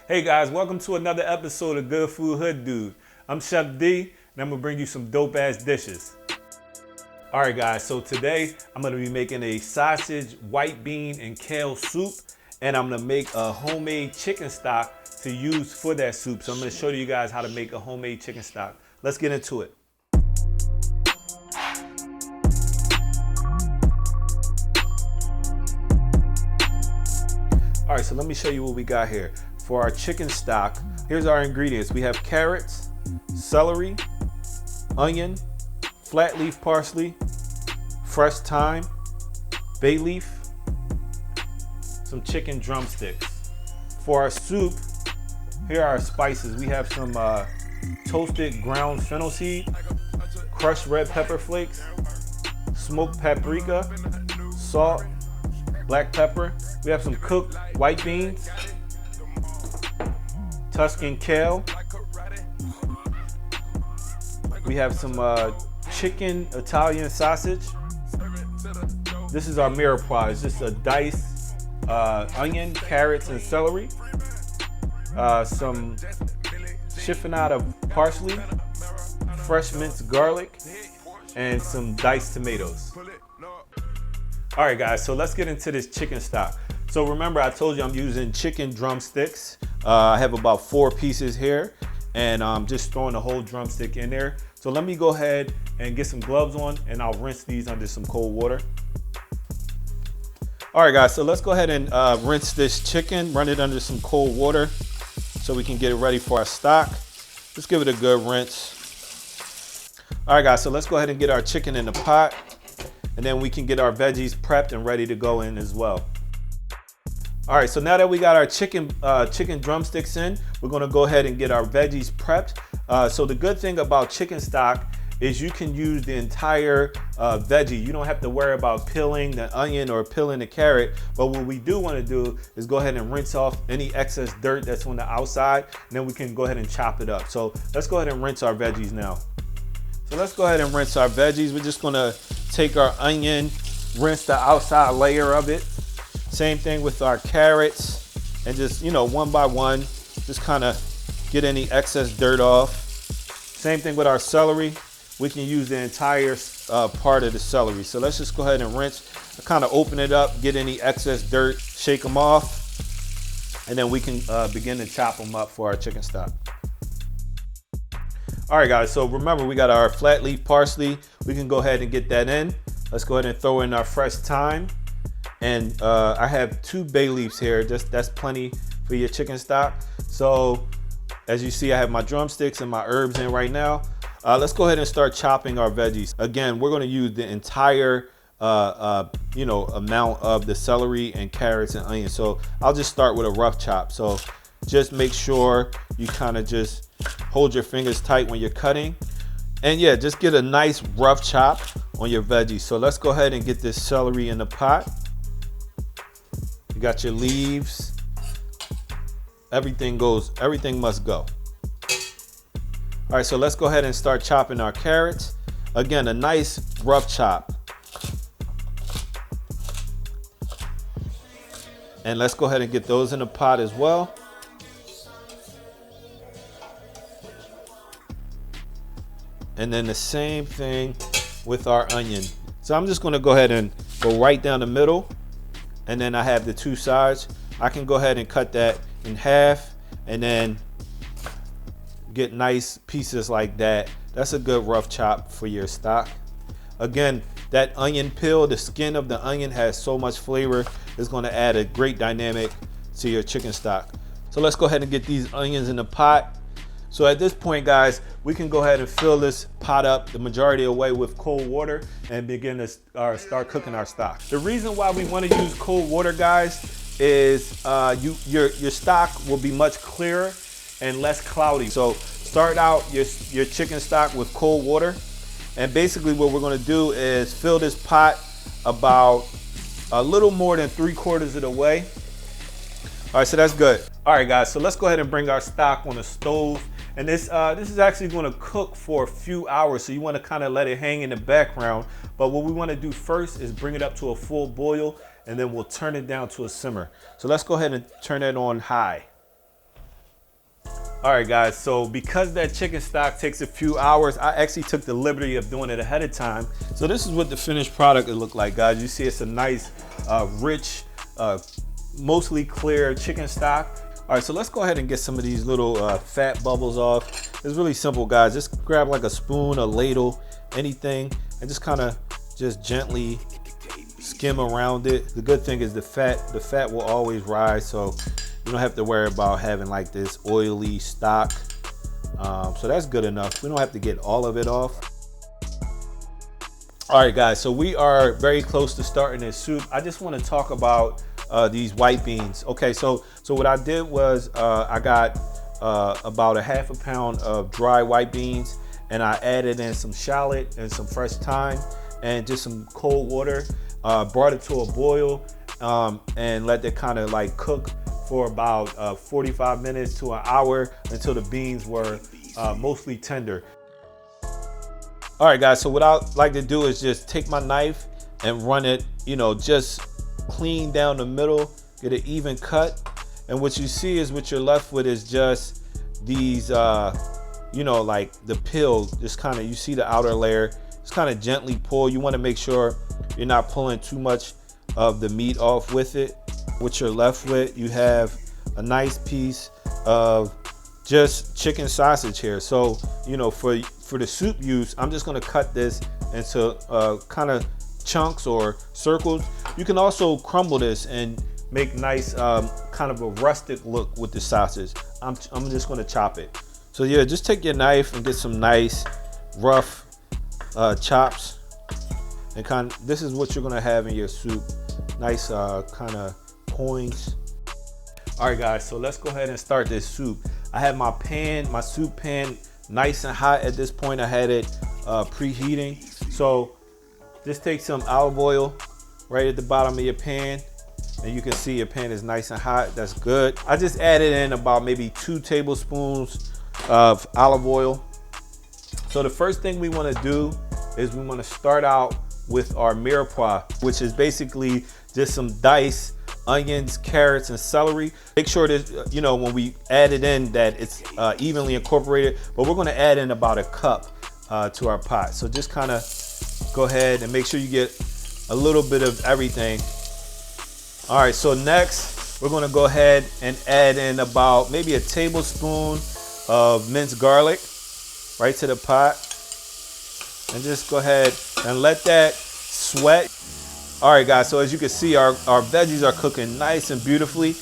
Hey guys, welcome to another episode of Good Food Hood Dude. I'm Chef D, and I'm gonna bring you some dope ass dishes. All right guys, so today I'm gonna be making a sausage, white bean, and kale soup, and I'm gonna make a homemade chicken stock to use for that soup. So I'm gonna show you guys how to make a homemade chicken stock. Let's get into it. All right, so let me show you what we got here. For our chicken stock, here's our ingredients. We have carrots, celery, onion, flat leaf parsley, fresh thyme, bay leaf, some chicken drumsticks. For our soup, here are our spices. We have some toasted ground fennel seed, crushed red pepper flakes, smoked paprika, salt, black pepper. We have some cooked white beans, Tuscan Kale. We have some chicken Italian sausage. This is our mirepoix. It's just a diced onion, carrots, and celery. Some chiffonade parsley, fresh minced garlic, and some diced tomatoes. All right, guys, so let's get into this chicken stock. So remember, I told you I'm using chicken drumsticks. I have about 4 pieces here, and I'm just throwing the whole drumstick in there. So let me go ahead and get some gloves on, and I'll rinse these under some cold water. All right, guys, so let's go ahead and rinse this chicken, run it under some cold water so we can get it ready for our stock. Let's give it a good rinse. All right, guys, so let's go ahead and get our chicken in the pot, and then we can get our veggies prepped and ready to go in as well. All right, so now that we got our chicken drumsticks in, we're gonna go ahead and get our veggies prepped. So the good thing about chicken stock is you can use the entire veggie. You don't have to worry about peeling the onion or peeling the carrot. But what we do wanna do is go ahead and rinse off any excess dirt that's on the outside, and then we can go ahead and chop it up. So let's go ahead and rinse our veggies now. So let's go ahead and rinse our veggies. We're just gonna take our onion, rinse the outside layer of it. Same thing with our carrots, and just, one by one, just kind of get any excess dirt off. Same thing with our celery. We can use the entire part of the celery. So let's just go ahead and rinse, kind of open it up, get any excess dirt, shake them off, and then we can begin to chop them up for our chicken stock. All right, guys, so remember we got our flat leaf parsley. We can go ahead and get that in. Let's go ahead and throw in our fresh thyme. And I have 2 bay leaves here. That's plenty for your chicken stock. So as you see, I have my drumsticks and my herbs in right now. Let's go ahead and start chopping our veggies. Again, we're gonna use the entire amount of the celery and carrots and onions. So I'll just start with a rough chop. So just make sure you kind of just hold your fingers tight when you're cutting. And yeah, just get a nice rough chop on your veggies. So let's go ahead and get this celery in the pot. You got your leaves. Everything must go. All right, so let's go ahead and start chopping our carrots. Again, a nice rough chop. And let's go ahead and get those in the pot as well. And then the same thing with our onion. So I'm just gonna go ahead and go right down the middle. And then I have the 2 sides. I can go ahead and cut that in half and then get nice pieces like that. That's a good rough chop for your stock. Again, that onion peel, the skin of the onion has so much flavor. It's gonna add a great dynamic to your chicken stock. So let's go ahead and get these onions in the pot. So at this point, guys, we can go ahead and fill this pot up the majority of the way with cold water and begin to start cooking our stock. The reason why we want to use cold water, guys, is your stock will be much clearer and less cloudy. So start out your chicken stock with cold water, and basically what we're going to do is fill this pot about a little more than 3/4 of the way. All right, so that's good. All right, guys, so let's go ahead and bring our stock on the stove. And this is actually going to cook for a few hours, so you want to kind of let it hang in the background. But what we want to do first is bring it up to a full boil, and then we'll turn it down to a simmer. So let's go ahead and turn that on high. All right, guys, so because that chicken stock takes a few hours, I actually took the liberty of doing it ahead of time. So this is what the finished product will look like, guys. You see it's a nice, rich, mostly clear chicken stock. All right, so let's go ahead and get some of these little fat bubbles off. It's really simple, guys. Just grab like a spoon, a ladle, anything, and just kind of just gently skim around it. The good thing is the fat will always rise, so you don't have to worry about having like this oily stock. So that's good enough. We don't have to get all of it off. All right, guys, so we are very close to starting this soup. I just want to talk about these white beans. Okay, so what I did was I got about a half a pound of dry white beans, and I added in some shallot and some fresh thyme and just some cold water. Brought it to a boil and let it kind of like cook for about 45 minutes to an hour until the beans were mostly tender. All right, guys, so what I like to do is just take my knife and run it, you know, just clean down the middle, get an even cut. And what you see is what you're left with is just these, you know, like the peel, just kind of, you see the outer layer, just kind of gently pull. You want to make sure you're not pulling too much of the meat off with it. What you're left with, you have a nice piece of just chicken sausage here. So, you know, for the soup use, I'm just gonna cut this into kind of chunks or circles. You can also crumble this and make nice kind of a rustic look with the sausage. I'm just gonna chop it. So yeah, just take your knife and get some nice rough chops. And this is what you're gonna have in your soup. Nice kind of points. All right, guys, so let's go ahead and start this soup. I have my pan, my soup pan, nice and hot at this point. I had it preheating. So just take some olive oil right at the bottom of your pan, and you can see your pan is nice and hot. That's good. I just added in about maybe 2 tablespoons of olive oil. So the first thing we want to do is we want to start out with our mirepoix, which is basically just some diced onions, carrots, and celery. Make sure that, you know, when we add it in that it's evenly incorporated, but we're going to add in about a cup to our pot. So just kind of go ahead and make sure you get a little bit of everything. All right, so next we're going to go ahead and add in about maybe a tablespoon of minced garlic right to the pot, and just go ahead and let that sweat. All right, guys, so as you can see, our veggies are cooking nice and beautifully.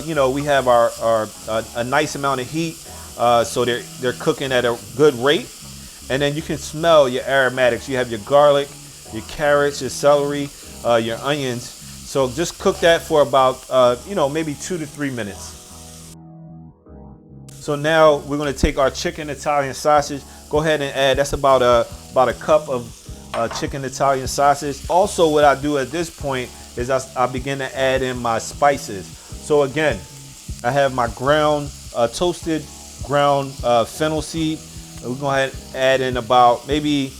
You know, we have a nice amount of heat, so they're cooking at a good rate. And then you can smell your aromatics. You have your garlic, your carrots, your celery, your onions. So just cook that for about, you know, maybe 2 to 3 minutes. So now we're going to take our chicken Italian sausage. Go ahead and add, that's about a cup of chicken Italian sausage. Also, what I do at this point is I begin to add in my spices. So again, I have my toasted ground fennel seed. We're going to go ahead and add in about maybe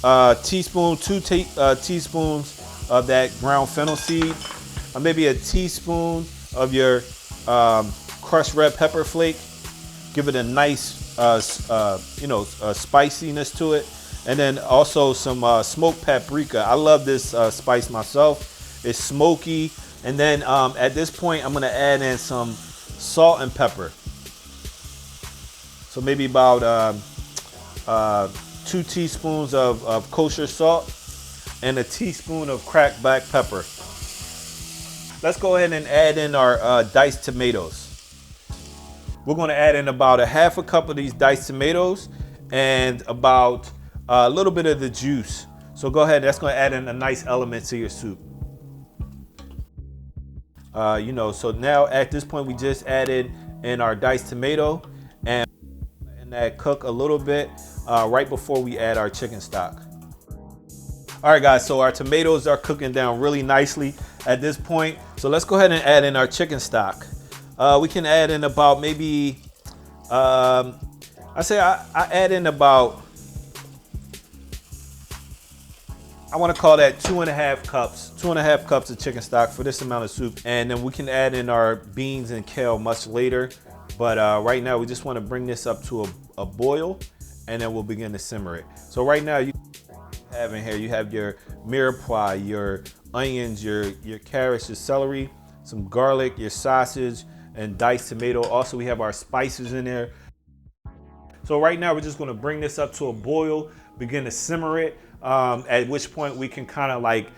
a teaspoon, 2 teaspoons of that ground fennel seed, maybe a teaspoon of your crushed red pepper flake. Give it a nice, you know, spiciness to it. And then also some smoked paprika. I love this spice myself. It's smoky. And then at this point, I'm gonna add in some salt and pepper. So maybe about 2 teaspoons of kosher salt and a teaspoon of cracked black pepper. Let's go ahead and add in our diced tomatoes. We're gonna add in about a half a cup of these diced tomatoes and about a little bit of the juice. So go ahead, that's gonna add in a nice element to your soup. You know, so now at this point we just added in our diced tomato and that cook a little bit right before we add our chicken stock. All right, guys, so our tomatoes are cooking down really nicely at this point. So let's go ahead and add in our chicken stock. We can add in about maybe, I add in about, I want to call that 2.5 cups, 2.5 cups of chicken stock for this amount of soup. And then we can add in our beans and kale much later. But right now we just want to bring this up to a boil, and then we'll begin to simmer it. So right now you have in here, you have your mirepoix, your onions, your carrots, your celery, some garlic, your sausage, and diced tomato. Also, we have our spices in there. So right now we're just gonna bring this up to a boil, begin to simmer it, at which point we can kind of like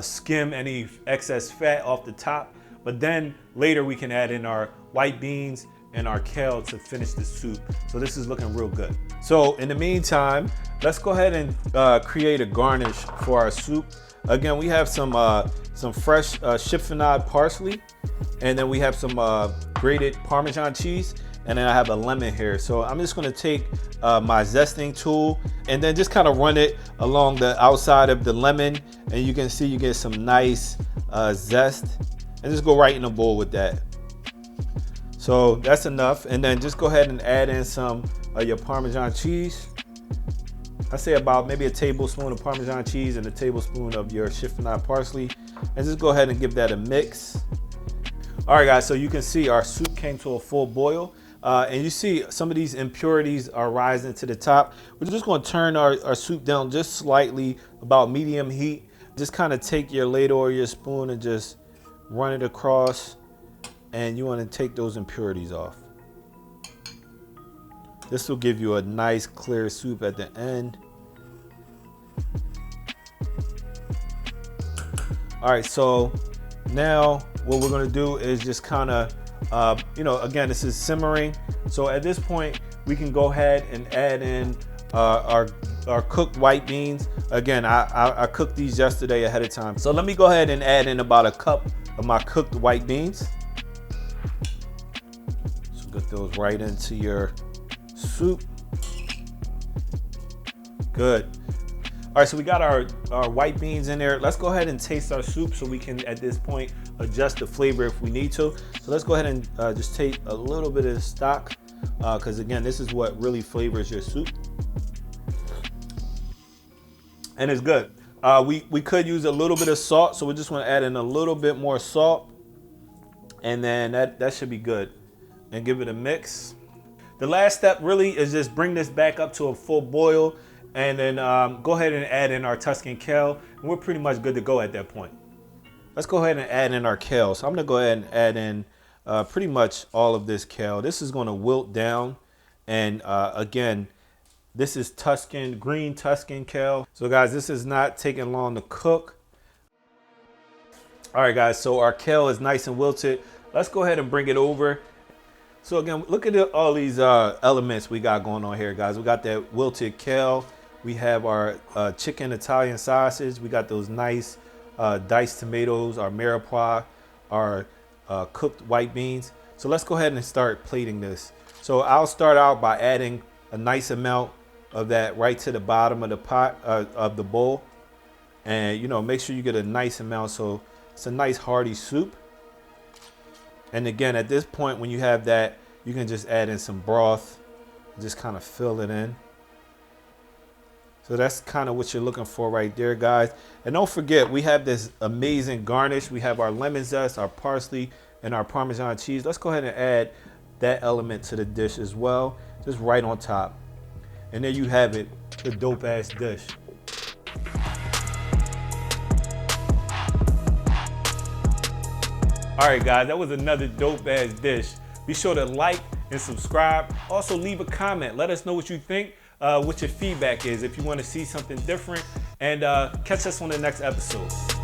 skim any excess fat off the top. But then later we can add in our white beans and our kale to finish the soup. So this is looking real good. So in the meantime, let's go ahead and create a garnish for our soup. Again, we have some fresh chiffonade parsley, and then we have some grated Parmesan cheese, and then I have a lemon here. So I'm just gonna take my zesting tool and then just kind of run it along the outside of the lemon, and you can see you get some nice zest, and just go right in the bowl with that. So that's enough, and then just go ahead and add in some of your Parmesan cheese. I say about maybe a tablespoon of Parmesan cheese and a tablespoon of your chiffonade parsley, and just go ahead and give that a mix. All right, guys, so you can see our soup came to a full boil, and you see some of these impurities are rising to the top. We're just going to turn our soup down just slightly, about medium heat. Just kind of take your ladle or your spoon and just run it across, and you want to take those impurities off. This will give you a nice clear soup at the end. All right, so now what we're gonna do is just kind of, again, this is simmering. So at this point, we can go ahead and add in our cooked white beans. Again, I cooked these yesterday ahead of time. So let me go ahead and add in about a cup of my cooked white beans. So get those right into your soup. Good. All right, so we got our white beans in there. Let's go ahead and taste our soup so we can, at this point, adjust the flavor if we need to. So let's go ahead and just take a little bit of stock, because again, this is what really flavors your soup. And it's good. We could use a little bit of salt, so we just want to add in a little bit more salt, and then that should be good. And give it a mix. The last step really is just bring this back up to a full boil, and then go ahead and add in our Tuscan Kale, and we're pretty much good to go at that point. Let's go ahead and add in our kale. So I'm gonna go ahead and add in pretty much all of this kale. This is gonna wilt down, and again, this is green Tuscan Kale. So guys, this is not taking long to cook. All right, guys, so our kale is nice and wilted. Let's go ahead and bring it over. So again, look at all these elements we got going on here, guys. We got that wilted kale. We have our chicken Italian sausage. We got those nice diced tomatoes, our mirepoix, our cooked white beans. So let's go ahead and start plating this. So I'll start out by adding a nice amount of that right to the bottom of the pot, of the bowl. And make sure you get a nice amount so it's a nice hearty soup. And again, at this point, when you have that, you can just add in some broth, just kind of fill it in. So that's kind of what you're looking for right there, guys. And don't forget, we have this amazing garnish. We have our lemon zest, our parsley, and our Parmesan cheese. Let's go ahead and add that element to the dish as well, just right on top. And there you have it, the dope ass dish. All right, guys, that was another dope ass dish. Be sure to like and subscribe. Also leave a comment. Let us know what you think, what your feedback is, if you want to see something different, and catch us on the next episode.